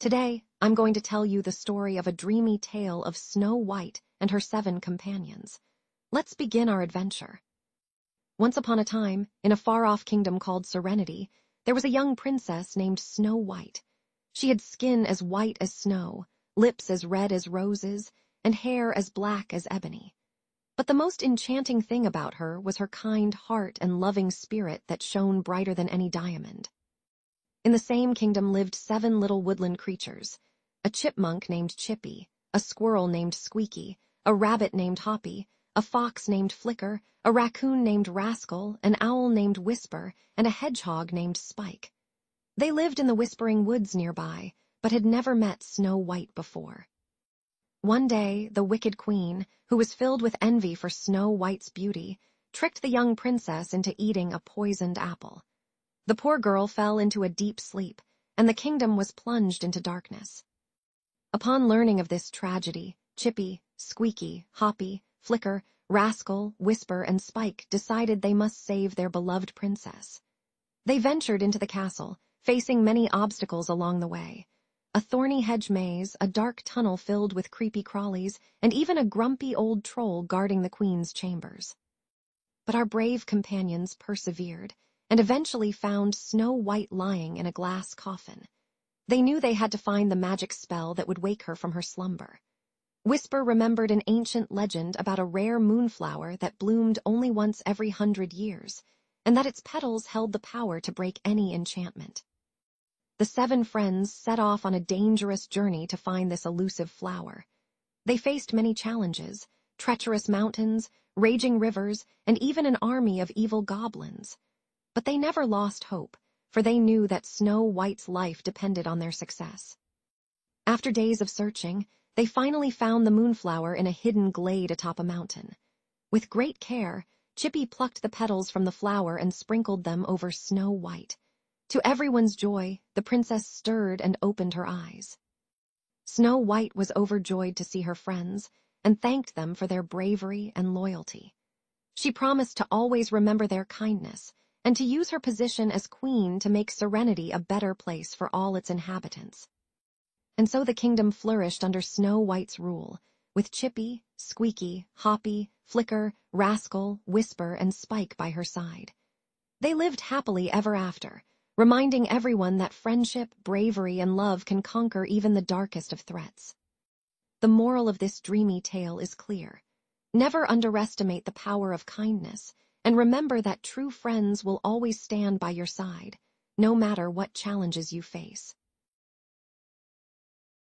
Today, I'm going to tell you the story of a dreamy tale of Snow White and her 7 companions. Let's begin our adventure. Once upon a time, in a far-off kingdom called Serenity, there was a young princess named Snow White. She had skin as white as snow, lips as red as roses, and hair as black as ebony. But the most enchanting thing about her was her kind heart and loving spirit that shone brighter than any diamond. In the same kingdom lived 7 little woodland creatures: a chipmunk named Chippy, a squirrel named Squeaky, a rabbit named Hoppy, a fox named Flicker, a raccoon named Rascal, an owl named Whisper, and a hedgehog named Spike. They lived in the Whispering Woods nearby, but had never met Snow White before. One day, the wicked queen, who was filled with envy for Snow White's beauty, tricked the young princess into eating a poisoned apple. The poor girl fell into a deep sleep, and the kingdom was plunged into darkness. Upon learning of this tragedy, Chippy, Squeaky, Hoppy, Flicker, Rascal, Whisper, and Spike decided they must save their beloved princess. They ventured into the castle, facing many obstacles along the way: a thorny hedge maze, a dark tunnel filled with creepy crawlies, and even a grumpy old troll guarding the queen's chambers. But our brave companions persevered, and eventually found Snow White lying in a glass coffin. They knew they had to find the magic spell that would wake her from her slumber. Whisper remembered an ancient legend about a rare moonflower that bloomed only once every 100 years, and that its petals held the power to break any enchantment. The 7 friends set off on a dangerous journey to find this elusive flower. They faced many challenges: treacherous mountains, raging rivers, and even an army of evil goblins. But they never lost hope, for they knew that Snow White's life depended on their success. After days of searching, they finally found the moonflower in a hidden glade atop a mountain. With great care, Chippy plucked the petals from the flower and sprinkled them over Snow White. To everyone's joy, the princess stirred and opened her eyes. Snow White was overjoyed to see her friends and thanked them for their bravery and loyalty. She promised to always remember their kindness and to use her position as queen to make Serenity a better place for all its inhabitants. And so the kingdom flourished under Snow White's rule, with Chippy, Squeaky, Hoppy, Flicker, Rascal, Whisper, and Spike by her side. They lived happily ever after, reminding everyone that friendship, bravery, and love can conquer even the darkest of threats. The moral of this dreamy tale is clear: never underestimate the power of kindness, and remember that true friends will always stand by your side, no matter what challenges you face.